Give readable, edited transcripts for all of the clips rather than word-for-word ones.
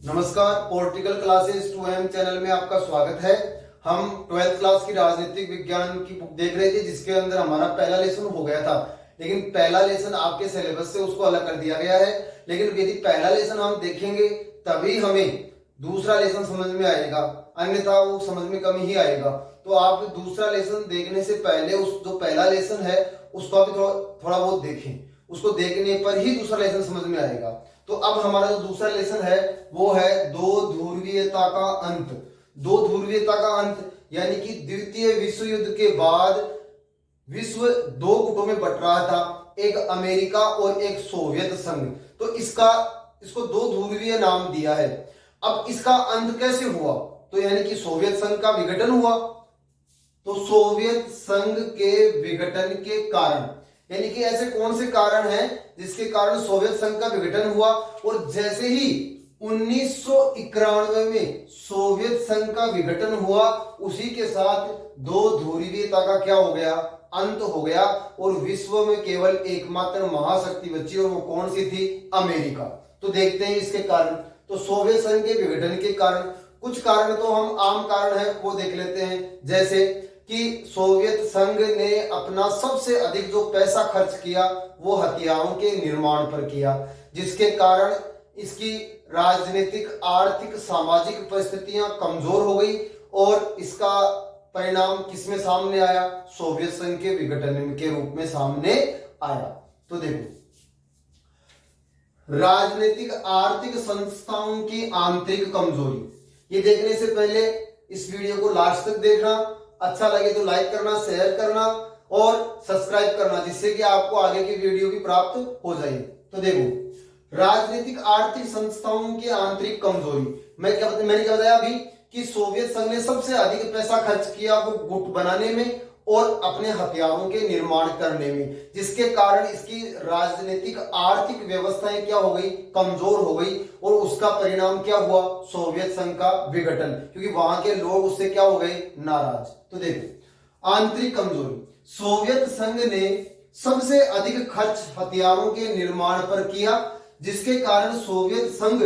नमस्कार, political classes 2M channel में आपका स्वागत है। हम 12th क्लास की राजनीतिक विज्ञान की बुक देख रहे थे, जिसके अंदर हमारा पहला लेसन हो गया था। लेकिन पहला लेसन आपके सिलेबस से उसको अलग कर दिया गया है। लेकिन यदि पहला लेसन हम देखेंगे तभी हमें दूसरा लेसन समझ में आएगा, अन्यथा वो समझ में कम ही आएगा। तो आप दूसरा लेसन देखने से पहले उस जो पहला लेसन है उसको भी थोड़ा बहुत देखें। उसको देखने पर ही दूसरा लेसन समझ में आएगा। तो अब हमारा जो दूसरा लेसन है वो है दो ध्रुवीयता का अंत। दो ध्रुवीयता का अंत यानी कि द्वितीय विश्व युद्ध के बाद विश्व दो गुटों में बट रहा था, एक अमेरिका और एक सोवियत संघ। तो इसको दो ध्रुवीय नाम दिया है। अब इसका अंत कैसे हुआ? तो यानी कि सोवियत संघ का विघटन हुआ। तो सोवियत संघ के विघटन के कारण, यानी कि ऐसे कौन से कारण हैं जिसके कारण सोवियत संघ का विघटन हुआ? और जैसे ही 1991 में सोवियत संघ का विघटन हुआ, उसी के साथ दो ध्रुवीयता का क्या हो गया? अंत हो गया। और विश्व में केवल एकमात्र महाशक्ति बची, और वो कौन सी थी? अमेरिका। तो देखते हैं इसके कारण। तो सोवियत संघ के विघटन के कारण कुछ कारण तो हम आम कारण है वो देख लेते हैं। जैसे कि सोवियत संघ ने अपना सबसे अधिक जो पैसा खर्च किया वो हथियारों के निर्माण पर किया, जिसके कारण इसकी राजनीतिक, आर्थिक, सामाजिक परिस्थितियां कमजोर हो गई। और इसका परिणाम किसमें सामने आया? सोवियत संघ के विघटन के रूप में सामने आया। तो देखो, राजनीतिक आर्थिक संस्थाओं की आंतरिक कमजोरी, ये देखने से पहले इस वीडियो को लास्ट तक देखना। अच्छा लगे तो लाइक करना, शेयर करना और सब्सक्राइब करना, जिससे कि आपको आगे की वीडियो भी प्राप्त हो जाए। तो देखो, राजनीतिक आर्थिक संस्थाओं की आंतरिक कमजोरी, मैंने क्या बताया अभी कि सोवियत संघ ने सबसे अधिक पैसा खर्च किया वो गुट बनाने में और अपने हथियारों के निर्माण करने में, जिसके कारण इसकी राजनीतिक आर्थिक व्यवस्थाएं क्या हो गई? कमजोर हो गई। और उसका परिणाम क्या हुआ? सोवियत संघ का विघटन, क्योंकि वहां के लोग उससे क्या हो गए? नाराज। तो देखो, आंतरिक कमजोरी, सोवियत संघ ने सबसे अधिक खर्च हथियारों के निर्माण पर किया, जिसके कारण सोवियत संघ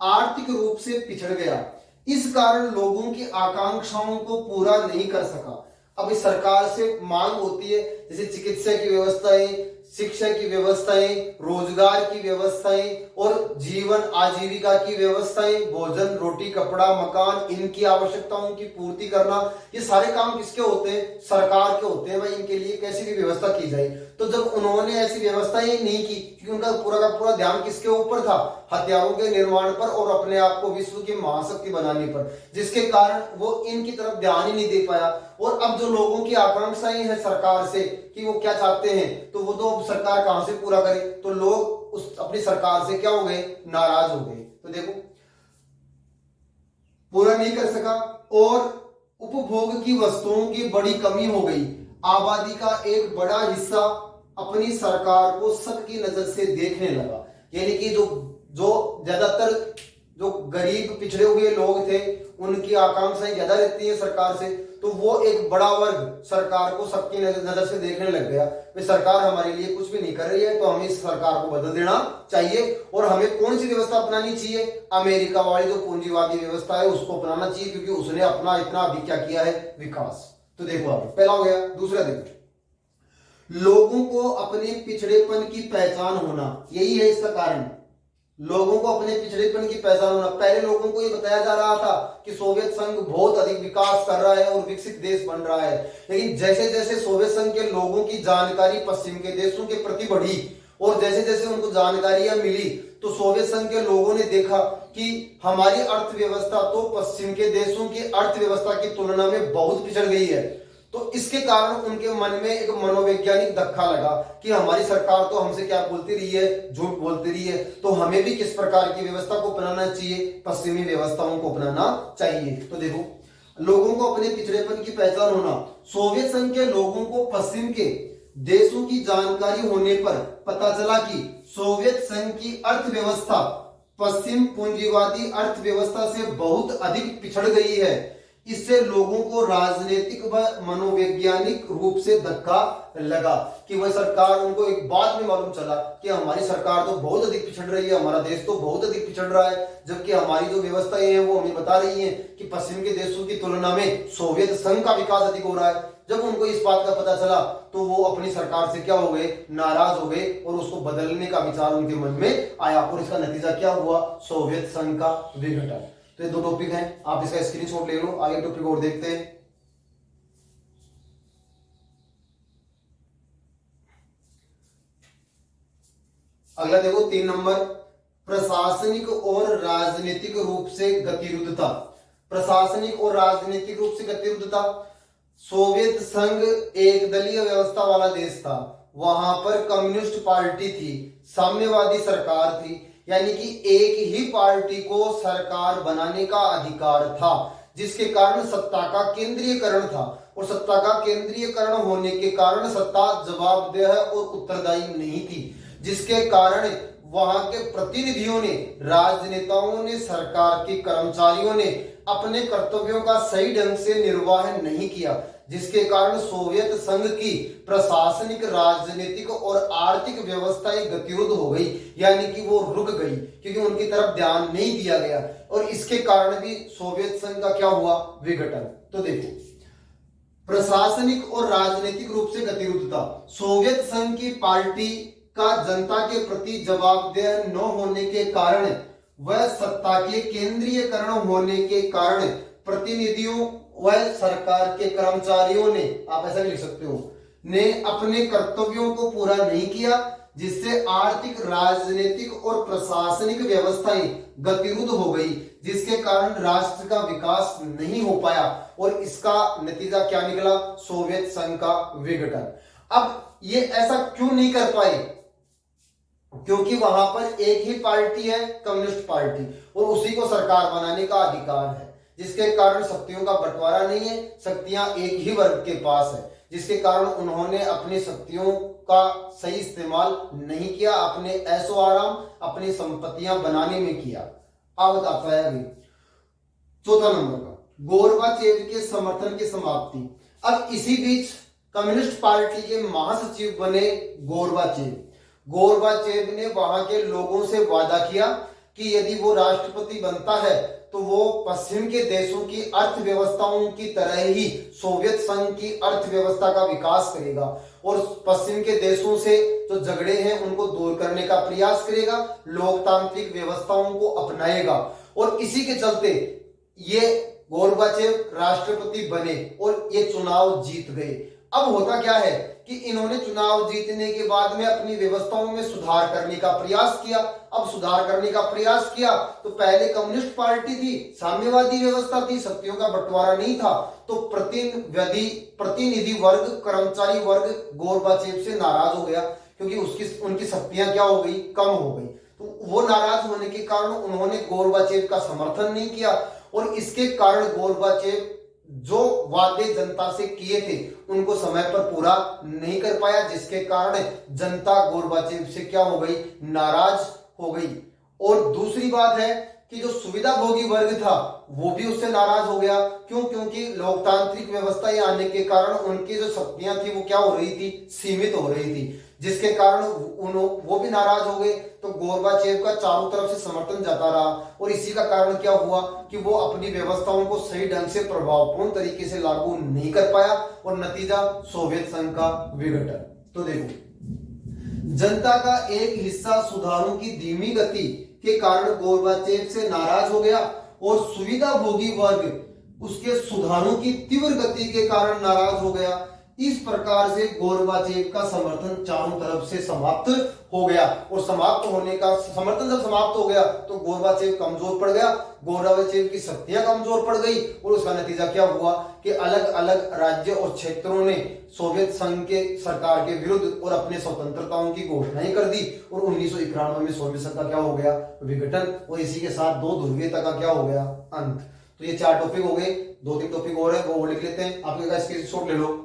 आर्थिक रूप से पिछड़ गया। इस कारण लोगों की आकांक्षाओं को पूरा नहीं कर सका। अब इस सरकार से मांग होती है, जैसे चिकित्सा की व्यवस्थाएं, शिक्षा की व्यवस्थाएं, रोजगार की व्यवस्थाएं और जीवन आजीविका की व्यवस्थाएं, भोजन, रोटी, कपड़ा, मकान, इनकी आवश्यकताओं की पूर्ति करना, ये सारे काम किसके होते हैं? सरकार के होते हैं। भाई इनके लिए कैसी भी व्यवस्था की जाए। तो जब उन्होंने ऐसी व्यवस्थाएं नहीं की, क्योंकि उनका पूरा का पूरा ध्यान किसके ऊपर था? हथियारों के निर्माण पर और अपने आप को विश्व की महाशक्ति बनाने पर, जिसके कारण वो इनकी तरफ ध्यान ही नहीं दे पाया। और अब जो लोगों की आकांक्षाएं हैं सरकार से कि वो क्या चाहते हैं, तो वो तो सरकार कहां से पूरा करे? तो लोग उस अपनी सरकार से क्या हो गए? नाराज हो गए। तो देखो, पूरा नहीं कर सका और उपभोग की वस्तुओं की बड़ी कमी हो गई। आबादी का एक बड़ा हिस्सा अपनी सरकार को सबकी नजर से देखने लगा। यानी कि जो ज्यादातर जो गरीब पिछड़े हुए लोग थे, उनकी आकांक्षाएं ज्यादा रहती है सरकार से, तो वो एक बड़ा वर्ग सरकार को सबकी नजर से देखने लग गया। वे सरकार हमारे लिए कुछ भी नहीं कर रही है, तो हमें इस सरकार को बदल देना चाहिए। और हमें कौन सी व्यवस्था अपनानी चाहिए? अमेरिका वाली जो पूंजीवादी व्यवस्था है उसको अपनाना चाहिए, क्योंकि उसने अपना इतना अभी क्या किया है? विकास। तो देखो, आगे पहला हो गया। दूसरा देखो, लोगों को अपने पिछड़ेपन की पहचान होना, यही है इसका कारण। लोगों को अपने पिछड़ेपन की पहचान होना। पहले लोगों को ये बताया जा रहा था कि सोवियत संघ बहुत अधिक विकास कर रहा है और विकसित देश बन रहा है, लेकिन जैसे जैसे सोवियत संघ के लोगों की जानकारी पश्चिम के देशों के प्रति बढ़ी और जैसे जैसे उनको जानकारियां मिली, तो सोवियत संघ के लोगों ने देखा कि हमारी अर्थव्यवस्था तो पश्चिम के देशों की अर्थव्यवस्था की तुलना में बहुत पिछड़ गई है। तो इसके कारण उनके मन में एक मनोवैज्ञानिक धक्का लगा कि हमारी सरकार तो हमसे क्या बोलती रही है? झूठ बोलती रही है। तो हमें भी किस प्रकार की व्यवस्था को अपनाना चाहिए? पश्चिमी व्यवस्थाओं को अपनाना चाहिए। तो देखो, लोगों को अपने पिछड़ेपन की पहचान होना। सोवियत संघ के लोगों को पश्चिम के देशों की जानकारी होने पर पता चला कि सोवियत संघ की अर्थव्यवस्था पश्चिम पूंजीवादी अर्थव्यवस्था से बहुत अधिक पिछड़ गई है। इससे लोगों को राजनीतिक व मनोवैज्ञानिक रूप से धक्का लगा कि वह सरकार, उनको एक बाद में मालूम चला कि हमारी सरकार तो बहुत अधिक पिछड़ रही है, हमारा देश तो बहुत अधिक पिछड़ रहा है, जबकि हमारी जो व्यवस्थाएं हैं वो हमें बता रही हैं कि पश्चिम के देशों की तुलना में सोवियत संघ का विकास अधिक हो रहा है। जब उनको इस बात का पता चला तो वो अपनी सरकार से क्या हो गए, नाराज हो गए और उसको बदलने का विचार उनके मन में आया और इसका नतीजा क्या हुआ, सोवियत संघ का विघटन। तो ये दो टॉपिक हैं, आप इसका स्क्रीनशॉट ले लो। आगे टॉपिक और देखते हैं। अगला देखो 3 नंबर, प्रशासनिक और राजनीतिक रूप से गतिरुद्धता। प्रशासनिक और राजनीतिक रूप से गतिरुद्धता। सोवियत संघ एक दलीय व्यवस्था वाला देश था, वहां पर कम्युनिस्ट पार्टी थी, साम्यवादी सरकार थी, यानी कि एक ही पार्टी को सरकार बनाने का अधिकार था, जिसके कारण सत्ता का केंद्रीयकरण था और सत्ता का केंद्रीयकरण होने के कारण सत्ता जवाबदेह और उत्तरदायी नहीं थी, जिसके कारण वहां के प्रतिनिधियों ने, राजनेताओं ने, सरकार के कर्मचारियों ने अपने कर्तव्यों का सही ढंग से निर्वाह नहीं किया, जिसके कारण सोवियत संघ की प्रशासनिक, राजनीतिक और आर्थिक व्यवस्थाएं गतिरुद्ध हो गई, यानी कि वो रुक गई क्योंकि उनकी तरफ ध्यान नहीं दिया गया और इसके कारण भी सोवियत संघ का क्या हुआ, विघटन। तो देखो, प्रशासनिक और राजनीतिक रूप से गतिरुद्धता। सोवियत संघ की पार्टी का जनता के प्रति जवाबदेह न होने के कारण वह सत्ता के केंद्रीयकरण होने के कारण प्रतिनिधियों व सरकार के कर्मचारियों ने, आप ऐसा लिख सकते हो, ने अपने कर्तव्यों को पूरा नहीं किया, जिससे आर्थिक, राजनीतिक और प्रशासनिक व्यवस्थाएं गतिरुद्ध हो गई, जिसके कारण राष्ट्र का विकास नहीं हो पाया और इसका नतीजा क्या निकला, सोवियत संघ का विघटन। अब ये ऐसा क्यों नहीं कर पाए, क्योंकि वहां पर एक ही पार्टी है, कम्युनिस्ट पार्टी, और उसी को सरकार बनाने का अधिकार है, जिसके कारण शक्तियों का बंटवारा नहीं है, शक्तियां एक ही वर्ग के पास है, जिसके कारण उन्होंने अपनी शक्तियों का सही इस्तेमाल नहीं किया, अपने ऐशो आराम, अपनी संपत्तियां बनाने में किया। अब बताता है अभी 4था नंबर का, गोरबाचेव के समर्थन की समाप्ति। अब इसी बीच कम्युनिस्ट पार्टी के महासचिव बने गोरबाचेव। गोरबाचेव ने वहां के लोगों से वादा किया कि यदि वो राष्ट्रपति बनता है तो वो पश्चिम के देशों की अर्थव्यवस्थाओं की तरह ही सोवियत संघ की अर्थव्यवस्था का विकास करेगा और पश्चिम के देशों से जो झगड़े हैं उनको दूर करने का प्रयास करेगा, लोकतांत्रिक व्यवस्थाओं को अपनाएगा। और इसी के चलते ये गोरबाचेव राष्ट्रपति बने और ये चुनाव जीत गए। अब होता क्या है कि इन्होंने चुनाव जीतने के बाद में अपनी व्यवस्थाओं में सुधार करने का प्रयास किया। अब सुधार करने का प्रयास किया तो पहले कम्युनिस्ट पार्टी थी, साम्यवादी व्यवस्था थी, शक्तियों का बंटवारा नहीं था, तो प्रतिनिधि वर्ग, कर्मचारी वर्ग गोरबाचेव से नाराज हो गया क्योंकि उनकी शक्तियां क्या हो गई, कम हो गई। तो वो नाराज होने के कारण उन्होंने गोरबाचेव का समर्थन नहीं किया और इसके कारण गोरबाचेव जो वादे जनता से किए थे उनको समय पर पूरा नहीं कर पाया, जिसके कारण जनता गोरबाचेव से क्या हो गई, नाराज हो गई। और दूसरी बात है कि जो सुविधाभोगी वर्ग था वो भी उससे नाराज हो गया। क्यों? क्योंकि लोकतांत्रिक व्यवस्था आने के कारण उनकी जो शक्तियां थी वो क्या हो रही थी, सीमित हो रही थी, जिसके कारण वो भी नाराज हो गए। तो गोरबाचेव का चारों तरफ से समर्थन जाता रहा और इसी का कारण क्या हुआ कि वो अपनी व्यवस्थाओं को सही ढंग से प्रभावपूर्ण तरीके से लागू नहीं कर पाया और नतीजा सोवियत संघ का विघटन। तो देखो, जनता का एक हिस्सा सुधारों की धीमी गति के कारण गोरबाचेव से नाराज हो गया और सुविधाभोगी वर्ग उसके सुधारों की तीव्र गति के कारण नाराज हो गया। इस प्रकार से गोरबाचेव का समर्थन चारों तरफ से समाप्त हो गया और समर्थन जब समाप्त हो गया तो गोरबाचेव कमजोर पड़ गया, गोरबाचेव की शक्तियां कमजोर पड़ गई और उसका नतीजा क्या हुआ कि अलग अलग राज्य और क्षेत्रों ने सोवियत संघ के सरकार के विरुद्ध और अपने स्वतंत्रताओं की घोषणाएं कर दी और 1991 में सोवियत संघ का क्या हो गया, विघटन। और इसी के साथ दो ध्रुवीयता का क्या हो गया, अंत। तो ये 4 टॉपिक हो गए, 2-3 टॉपिक और है वो लिख लेते हैं। आपके पास स्क्रीनशॉट ले लो।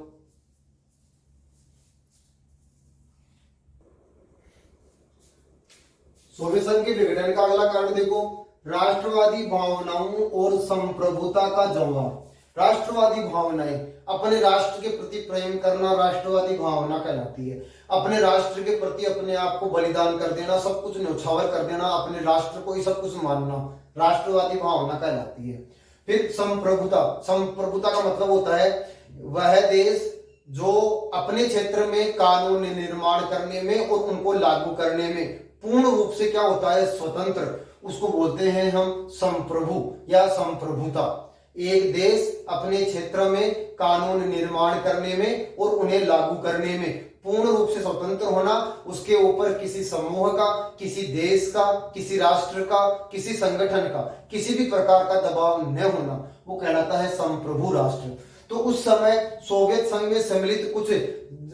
सोवियत संघ के विघटन का अगला कारण देखो, राष्ट्रवादी भावनाओं और संप्रभुता का जवाब। राष्ट्रवादी भावनाएं, अपने राष्ट्र के प्रति प्रेम करना राष्ट्रवादी भावना कहलाती है। अपने राष्ट्र के प्रति अपने आप को बलिदान कर देना, सब कुछ न्यौछावर कर देना, अपने राष्ट्र को ही सब कुछ मानना राष्ट्रवादी भावना कहलाती है। फिर संप्रभुता, संप्रभुता का मतलब होता है वह देश जो अपने क्षेत्र में कानून निर्माण करने में और उनको लागू करने में पूर्ण रूप से क्या होता है, स्वतंत्र, उसको बोलते हैं हम संप्रभु या संप्रभुता। एक देश अपने क्षेत्र में कानून निर्माण करने में और उन्हें लागू करने में पूर्ण रूप से स्वतंत्र होना, उसके ऊपर किसी समूह का, किसी देश का, किसी राष्ट्र का, किसी संगठन का किसी भी प्रकार का दबाव न होना, वो कहलाता है संप्रभु राष्ट्र। तो उस समय सोवियत संघ में सम्मिलित कुछ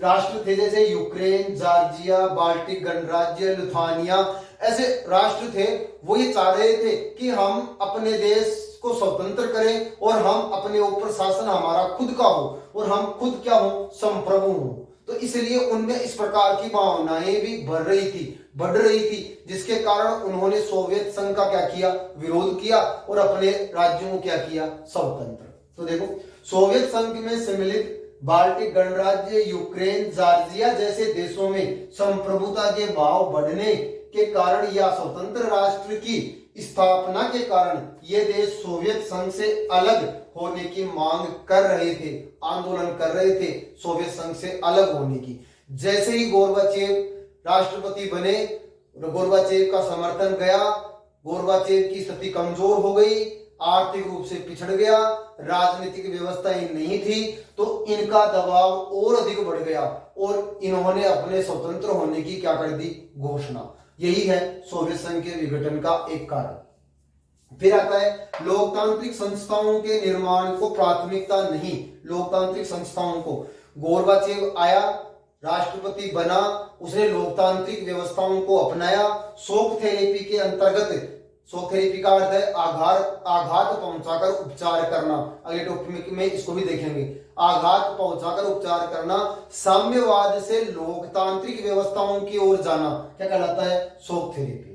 राष्ट्र थे, जैसे यूक्रेन, जॉर्जिया, बाल्टिक गणराज्य, लिथुआनिया, ऐसे राष्ट्र थे। वो ये चाह रहे थे कि हम अपने देश को स्वतंत्र करें और हम अपने ऊपर शासन हमारा खुद का हो और हम खुद क्या हो, संप्रभु हो। तो इसलिए उनमें इस प्रकार की भावनाएं भी बढ़ रही थी, जिसके कारण उन्होंने सोवियत संघ का क्या किया, विरोध किया और अपने राज्यों को क्या किया, स्वतंत्र। तो देखो, सोवियत संघ में सम्मिलित बाल्टिक गणराज्य, यूक्रेन, जॉर्जिया जैसे देशों में संप्रभुता के भाव बढ़ने के कारण या स्वतंत्र राष्ट्र की स्थापना के कारण ये देश सोवियत संघ से अलग होने की मांग कर रहे थे, आंदोलन कर रहे थे सोवियत संघ से अलग होने की। जैसे ही गोर्बाचेव राष्ट्रपति बने, गोर्बाचेव का समर्थन गया, गोर्बाचेव की स्थिति कमजोर हो गई, आर्थिक रूप से पिछड़ गया, राजनीतिक व्यवस्था ही नहीं थी, तो इनका दबाव और अधिक बढ़ गया और इन्होंने अपने स्वतंत्र होने की क्या कर दी, घोषणा। यही है सोवियत संघ के विघटन का एक कारण। फिर आता है लोकतांत्रिक संस्थाओं के निर्माण को प्राथमिकता नहीं, लोकतांत्रिक संस्थाओं को। गोर्बाचेव आया, राष्ट्रपति बना, उसने लोकतांत्रिक व्यवस्थाओं को अपनाया। शॉक थेरेपी के अंतर्गत, शॉक थेरेपी का अर्थ है आघात पहुंचाकर उपचार करना, अगले टॉपिक में इसको भी देखेंगे। आघात पहुंचाकर उपचार करना, साम्यवाद से लोकतांत्रिक व्यवस्थाओं की ओर जाना क्या कहलाता है, शॉक थेरेपी।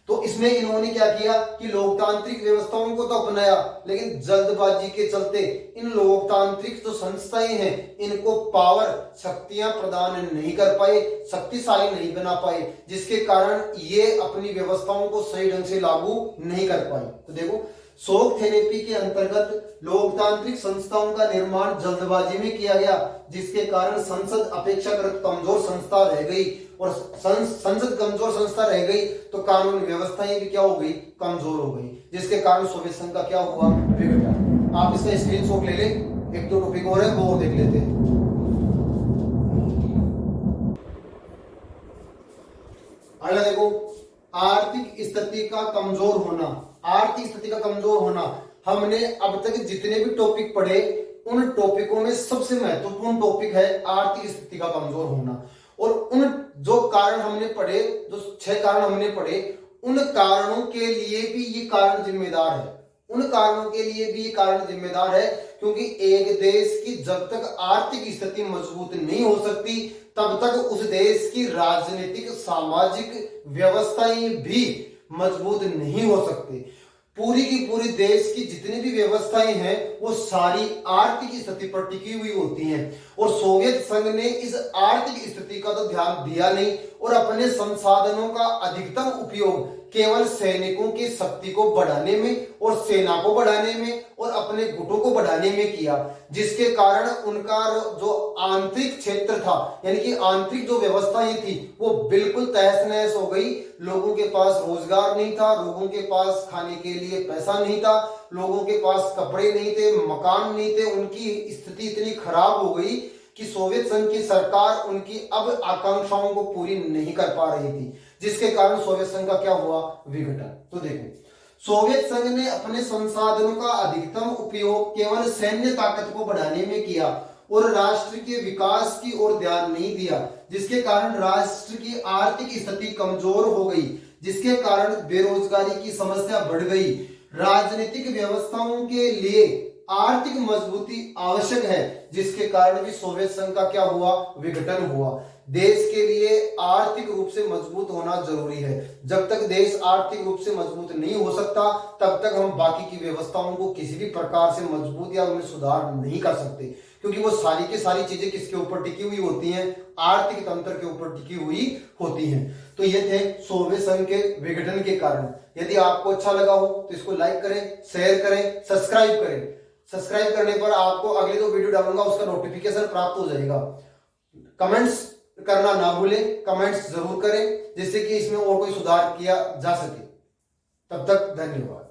तो इसमें इन्होंने क्या किया कि लोकतांत्रिक व्यवस्थाओं को तो अपनाया, लेकिन जल्दबाजी के चलते इन लोकतांत्रिक जो संस्थाएं हैं इनको पावर, शक्तियां प्रदान नहीं कर पाए, शक्तिशाली नहीं बना पाए, जिसके कारण ये अपनी व्यवस्थाओं को सही ढंग से लागू नहीं कर पाए। तो देखो, शॉक थेरेपी के अंतर्गत लोकतांत्रिक संस्थाओं का निर्माण जल्दबाजी में किया गया, जिसके कारण संसद अपेक्षाकृत कमजोर संस्था रह गई और संसद कमजोर संस्था रह गई तो कानून व्यवस्थाएं भी क्या हो गई, कमजोर हो गई, जिसके कारण सोवियत संघ का क्या हुआ, विघटन। आप इसका स्क्रीनशॉट ले लें, एक दो टॉपिक और है वो देख लेते हैं। अगला देखो, आर्थिक स्थिति का कमजोर होना। आर्थिक स्थिति का कमजोर होना, हमने अब तक जितने भी टॉपिक पढ़े उन टॉपिकों में सबसे महत्वपूर्ण टॉपिक है आर्थिक स्थिति का कमजोर होना। और उन जो कारण हमने पढ़े, जो 6 कारण हमने पढ़े, उन कारणों के लिए भी ये कारण जिम्मेदार है, उन कारणों के लिए भी ये कारण जिम्मेदार है, क्योंकि एक देश की जब तक आर्थिक स्थिति मजबूत नहीं हो सकती तब तक उस देश की राजनीतिक, सामाजिक व्यवस्थाएं भी मजबूत नहीं हो सकती। पूरी की पूरी देश की जितनी भी व्यवस्थाएं हैं वो सारी आर्थिक स्थिति पर टिकी हुई होती हैं, और सोवियत संघ ने इस आर्थिक स्थिति का तो ध्यान दिया नहीं और अपने संसाधनों का अधिकतम उपयोग केवल सैनिकों की शक्ति को बढ़ाने में और सेना को बढ़ाने में और अपने गुटों को बढ़ाने में किया, जिसके कारण उनका जो आंतरिक क्षेत्र था, यानी कि आंतरिक जो व्यवस्थाएं थी वो बिल्कुल तहस नहस हो गई। लोगों के पास रोजगार नहीं था, लोगों के पास खाने के लिए पैसा नहीं था, लोगों के पास कपड़े नहीं थे, मकान नहीं थे, उनकी स्थिति इतनी खराब हो गई कि सोवियत संघ की सरकार उनकी अब आकांक्षाओं को पूरी नहीं कर पा रही थी, जिसके कारण सोवियत संघ का क्या हुआ, विघटन। तो देखो, सोवियत संघ ने अपने संसाधनों का अधिकतम उपयोग केवल सैन्य ताकत को बढ़ाने में किया और राष्ट्र के विकास की ओर ध्यान नहीं दिया, जिसके कारण राष्ट्र की आर्थिक स्थिति कमजोर हो गई, जिसके कारण बेरोजगारी की समस्या बढ़ गई। राजनीतिक व्यवस्थाओं के लिए आर्थिक मजबूती आवश्यक है, जिसके कारण भी सोवियत संघ का क्या हुआ, विघटन हुआ। देश के लिए आर्थिक रूप से मजबूत होना जरूरी है। जब तक देश आर्थिक रूप से मजबूत नहीं हो सकता तब तक हम बाकी की व्यवस्थाओं को किसी भी प्रकार से मजबूत या उनमें सुधार नहीं कर सकते, क्योंकि वो सारी की सारी चीजें किसके ऊपर टिकी हुई होती हैं, आर्थिक तंत्र के ऊपर टिकी हुई होती हैं। तो ये थे 100वें संघ के विघटन के कारण। यदि आपको अच्छा लगा हो तो इसको लाइक करें, शेयर करें, सब्सक्राइब करें। सब्सक्राइब करने पर आपको अगली जो वीडियो डालूंगा उसका नोटिफिकेशन प्राप्त हो जाएगा। कमेंट्स करना ना भूलें, कमेंट्स जरूर करें जिससे कि इसमें और कोई सुधार किया जा सके। तब तक धन्यवाद।